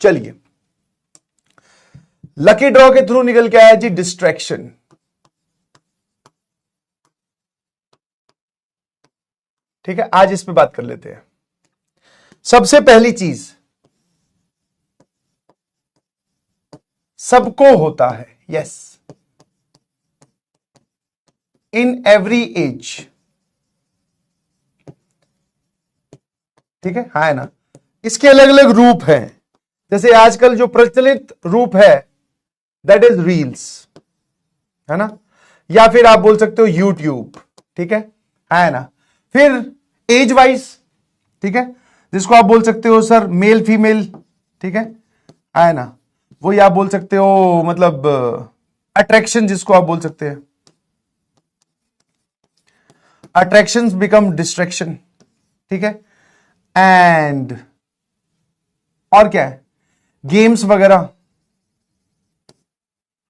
चलिए, lucky draw के through निकल के आया जी डिस्ट्रैक्शन। ठीक है, आज इस पे बात कर लेते हैं। सबसे पहली चीज, सबको होता है, यस, इन एवरी एज। ठीक है, हाँ है ना। इसके अलग अलग रूप हैं, जैसे आजकल जो प्रचलित रूप है दैट इज रील्स, है ना, या फिर आप बोल सकते हो यूट्यूब। ठीक है ना। फिर एज वाइज, ठीक है, जिसको आप बोल सकते हो सर मेल फीमेल। ठीक है ना, वो या आप बोल सकते हो मतलब अट्रैक्शन, जिसको आप बोल सकते हैं अट्रैक्शंस बिकम डिस्ट्रैक्शन। ठीक है, एंड और क्या है, गेम्स वगैरह।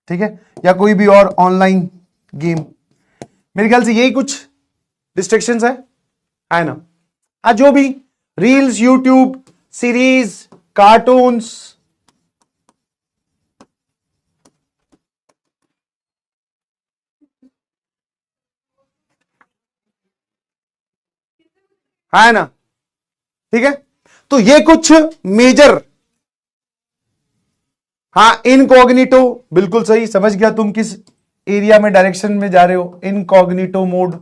ठीक है, या कोई भी और ऑनलाइन गेम। मेरे ख्याल से यही कुछ डिस्ट्रैक्शंस है ना। आज जो भी रील्स, यूट्यूब, सीरीज, कार्टून्स, है ना। ठीक है, तो ये कुछ मेजर, हाँ, इनकॉग्निटो, बिल्कुल सही, समझ गया तुम किस एरिया में, डायरेक्शन में जा रहे हो, इनकॉग्निटो मोड।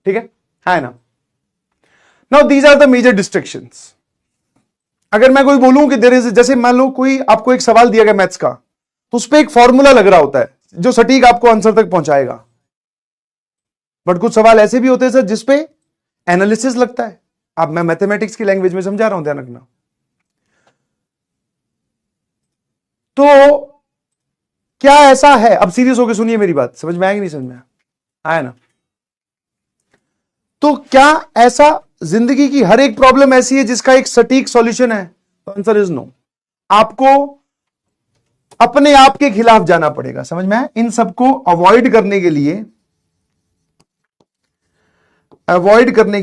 ठीक है ना। Now these are the major distractions. अगर मैं कोई बोलूं कि देयर इज, जैसे मान लो कोई आपको एक सवाल दिया गया मैथ्स का, तो उस पर एक फॉर्मूला लग रहा होता है जो सटीक आपको आंसर तक पहुंचाएगा। बट कुछ सवाल ऐसे भी होते हैं सर जिसपे एनालिसिस लगता है। अब मैं मैथमेटिक्स की लैंग्वेज में समझा रहा हूं, ध्यान रखना। तो क्या ऐसा है, अब सीरियस होकर सुनिए मेरी बात, समझ में आएगी नहीं समझ में आया ना। तो क्या ऐसा जिंदगी की हर एक प्रॉब्लम ऐसी है जिसका एक सटीक सॉल्यूशन है? तो आंसर इज नो। आपको अपने आप के खिलाफ जाना पड़ेगा, समझ में आया। इन सबको अवॉइड करने के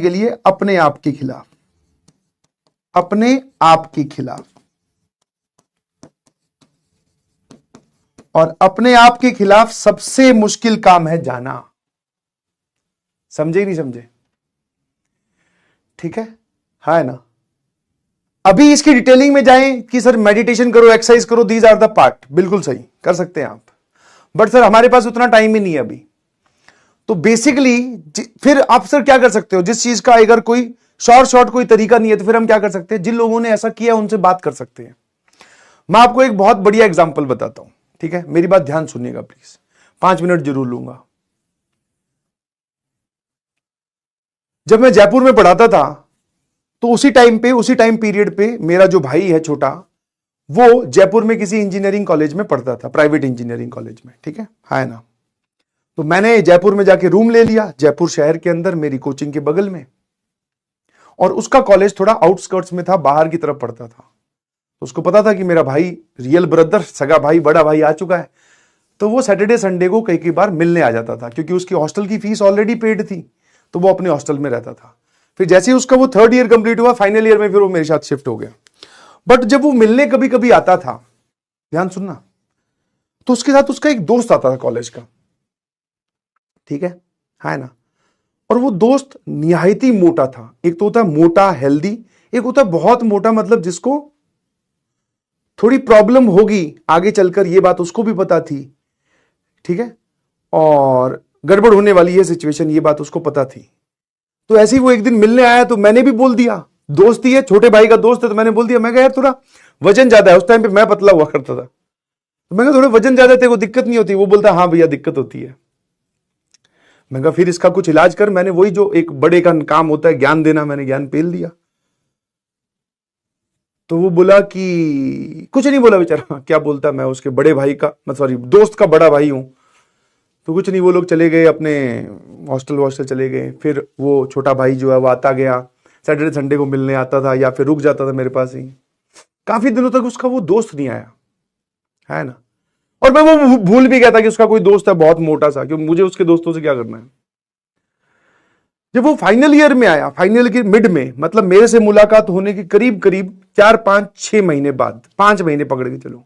लिए, अपने आप के खिलाफ, अपने आप के खिलाफ, और अपने आप के खिलाफ सबसे मुश्किल काम है जाना। समझे नहीं समझे? ठीक है ना। अभी इसकी डिटेलिंग में जाएं कि सर मेडिटेशन करो, एक्सरसाइज करो, दीज आर द पार्ट, बिल्कुल सही, कर सकते हैं आप, बट सर हमारे पास उतना टाइम ही नहीं है अभी। तो बेसिकली फिर आप सर क्या कर सकते हो, जिस चीज का अगर कोई शॉर्ट कोई तरीका नहीं है, तो फिर हम क्या कर सकते हैं, जिन लोगों ने ऐसा किया उनसे बात कर सकते हैं। मैं आपको एक बहुत बढ़िया एग्जाम्पल बताता हूं, ठीक है, मेरी बात ध्यान सुनिएगा प्लीज, 5 मिनट जरूर लूंगा। जब मैं जयपुर में पढ़ाता था, तो उसी टाइम पीरियड पे मेरा जो भाई है छोटा, वो जयपुर में किसी इंजीनियरिंग कॉलेज में पढ़ता था, प्राइवेट इंजीनियरिंग कॉलेज में। ठीक है ना। तो मैंने जयपुर में जाके रूम ले लिया, जयपुर शहर के अंदर, मेरी कोचिंग के बगल में, और उसका कॉलेज थोड़ा आउटस्कर्ट्स में था, बाहर की तरफ पड़ता था। तो उसको पता था कि मेरा भाई, रियल ब्रदर, सगा भाई, बड़ा भाई आ चुका है। तो वो सैटरडे संडे को कई बार मिलने आ जाता था, क्योंकि उसकी हॉस्टल की फीस ऑलरेडी पेड थी, तो वो अपने हॉस्टल में रहता था। फिर जैसे ही उसका वो 3rd ईयर कंप्लीट हुआ, फाइनल ईयर में फिर वो मेरे साथ शिफ्ट हो गया। बट जब वो मिलने कभी कभी आता था, ध्यान सुनना, तो उसके साथ उसका एक दोस्त आता था कॉलेज का। ठीक है ना। और वो दोस्त निहायत ही मोटा था। एक तो होता है मोटा हेल्दी, एक होता है बहुत मोटा, मतलब जिसको थोड़ी प्रॉब्लम होगी आगे चलकर, ये बात उसको भी पता थी। ठीक है, और गड़बड़ होने वाली है सिचुएशन, ये बात उसको पता थी। तो ऐसे ही वो एक दिन मिलने आया, तो मैंने भी बोल दिया, दोस्त ही है, छोटे भाई का दोस्त है, तो मैंने बोल दिया, मैं कहा यार थोड़ा वजन ज्यादा है। उस टाइम पे मैं पतला हुआ करता था, तो मैं कहा थोड़ा वजन ज्यादा थे, को दिक्कत नहीं होती? वो बोलता हाँ भैया दिक्कत होती है। मैं कहा फिर इसका कुछ इलाज कर। मैंने वही जो एक बड़े का काम होता है, ज्ञान देना, मैंने ज्ञान पेल दिया। तो वो बोला कि कुछ नहीं बोला बेचारा, क्या बोलता, मैं उसके बड़े भाई का, मैं सॉरी दोस्त का बड़ा भाई हूं। तो कुछ नहीं, वो लोग चले गए अपने हॉस्टल चले गए। फिर वो छोटा भाई जो है वो आता गया, सैटरडे संडे को मिलने आता था, या फिर रुक जाता था मेरे पास ही। काफी दिनों तक उसका वो दोस्त नहीं आया, है ना। और मैं वो भूल भी गया था कि उसका कोई दोस्त है बहुत मोटा सा, क्योंकि मुझे उसके दोस्तों से क्या करना है। जब वो फाइनल ईयर में आया, फाइनल के मिड में, मतलब मेरे से मुलाकात होने के करीब करीब 4-5-6 महीने बाद, 5 महीने पकड़ के चलो,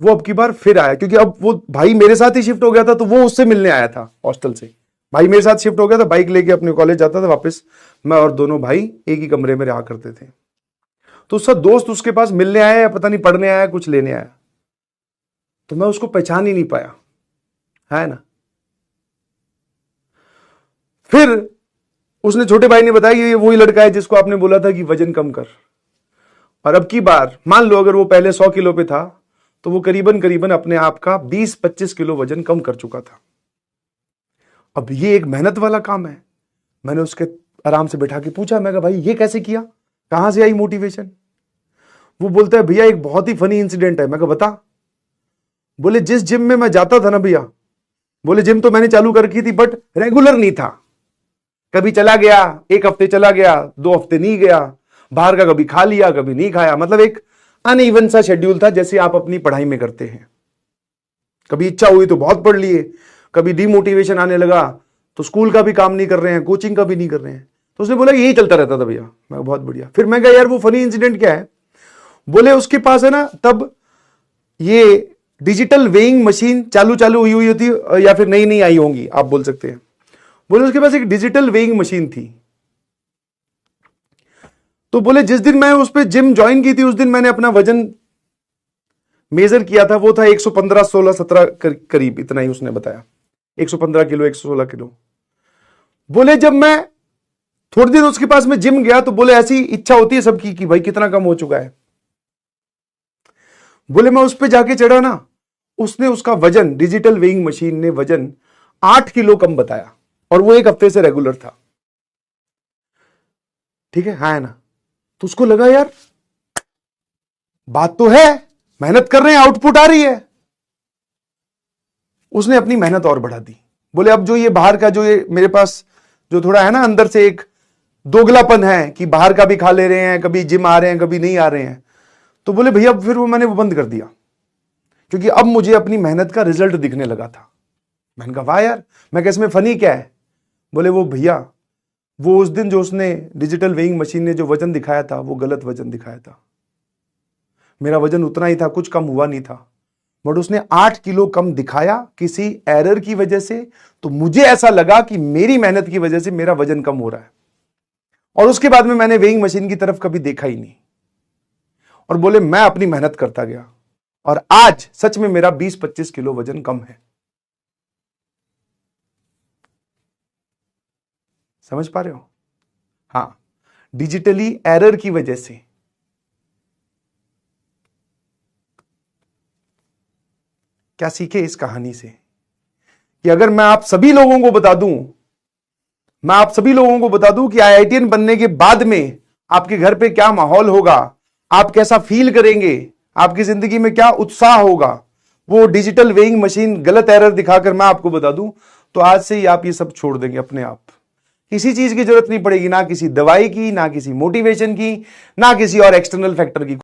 वो अब की बार फिर आया, क्योंकि अब वो भाई मेरे साथ ही शिफ्ट हो गया था, तो वो उससे मिलने आया था हॉस्टल से। भाई मेरे साथ शिफ्ट हो गया था, बाइक लेके अपने कॉलेज जाता था वापस, मैं और दोनों भाई एक ही कमरे में रहा करते थे। तो उसका दोस्त उसके पास मिलने आया, या पता नहीं पढ़ने आया, कुछ लेने आया, तो मैं उसको पहचान ही नहीं पाया, है ना। फिर उसने, छोटे भाई ने बताया कि ये वही लड़का है जिसको आपने बोला था कि वजन कम कर। और अब की बार मान लो अगर वो पहले 100 किलो पे था, तो वो करीबन करीबन अपने आप का 20-25 किलो वजन कम कर चुका था। अब ये एक मेहनत वाला काम है। मैंने उसके आराम से बैठा के पूछा, मैं कहा भाई ये कैसे किया, कहां से आई मोटिवेशन? वो बोलता है भैया एक बहुत ही फनी इंसिडेंट है। मैं कहा बता। बोले जिस जिम में मैं जाता था ना भैया, बोले जिम तो मैंने चालू कर रखी थी बट रेगुलर नहीं था, कभी चला गया, एक हफ्ते चला गया, 2 हफ्ते नहीं गया, बाहर का कभी खा लिया कभी नहीं खाया, मतलब एक अनइवन सा शेड्यूल था, जैसे आप अपनी पढ़ाई में करते हैं। कभी इच्छा हुई तो बहुत पढ़ लिए, कभी डिमोटिवेशन आने लगा तो स्कूल का भी काम नहीं कर रहे हैं, कोचिंग का भी नहीं कर रहे हैं। तो उसने बोला यही चलता रहता था भैया। मैं बहुत बढ़िया। फिर मैं कहा यार वो फनी इंसिडेंट क्या है? बोले उसके पास है ना तब ये डिजिटल वेइंग मशीन चालू हुई होती, या फिर नई नई आई होंगी, आप बोल सकते हैं। बोले उसके पास एक डिजिटल वेइंग मशीन थी। तो बोले जिस दिन मैं उस पर जिम ज्वाइन की थी, उस दिन मैंने अपना वजन मेजर किया था, वो था 115, 16, 17 करीब, इतना ही उसने बताया, 115 किलो, 116 किलो। बोले जब मैं थोड़े दिन उसके पास में जिम गया, तो बोले ऐसी इच्छा होती है सबकी कि भाई कितना कम हो चुका है। बोले मैं उस पर जाके चढ़ा ना, उसने उसका वजन, डिजिटल वेइंग मशीन ने वजन 8 किलो कम बताया, और वो एक हफ्ते से रेगुलर था। ठीक है, हाँ है ना। तो उसको लगा यार बात तो है, मेहनत कर रहे हैं, आउटपुट आ रही है। उसने अपनी मेहनत और बढ़ा दी। बोले अब जो ये बाहर का, जो ये मेरे पास जो थोड़ा है ना अंदर से एक दोगलापन है कि बाहर का भी खा ले रहे हैं, कभी जिम आ रहे हैं, कभी नहीं आ रहे हैं, तो बोले भैया फिर वो मैंने वो बंद कर दिया, क्योंकि अब मुझे अपनी मेहनत का रिजल्ट दिखने लगा था। मैंने कहा वाह यार, मैं कहा इसमें फनी क्या है? बोले वो भैया, वो उस दिन जो उसने डिजिटल वेइंग मशीन ने जो वजन दिखाया था, वो गलत वजन दिखाया था। मेरा वजन उतना ही था, कुछ कम हुआ नहीं था, बट उसने 8 किलो कम दिखाया किसी एरर की वजह से। तो मुझे ऐसा लगा कि मेरी मेहनत की वजह से मेरा वजन कम हो रहा है, और उसके बाद में मैंने वेइंग मशीन की तरफ कभी देखा ही नहीं। और बोले मैं अपनी मेहनत करता गया, और आज सच में मेरा 20-25 किलो वजन कम है। समझ पा रहे हो? हां, डिजिटली एरर की वजह से। क्या सीखे इस कहानी से? कि अगर मैं आप सभी लोगों को बता दूं कि आईआईटीएन बनने के बाद में आपके घर पे क्या माहौल होगा, आप कैसा फील करेंगे, आपकी जिंदगी में क्या उत्साह होगा, वो डिजिटल वेइंग मशीन गलत एरर दिखाकर मैं आपको बता दूं, तो आज से ही आप ये सब छोड़ देंगे अपने आप। किसी चीज की जरूरत नहीं पड़ेगी, ना किसी दवाई की, ना किसी मोटिवेशन की, ना किसी और एक्सटर्नल फैक्टर की।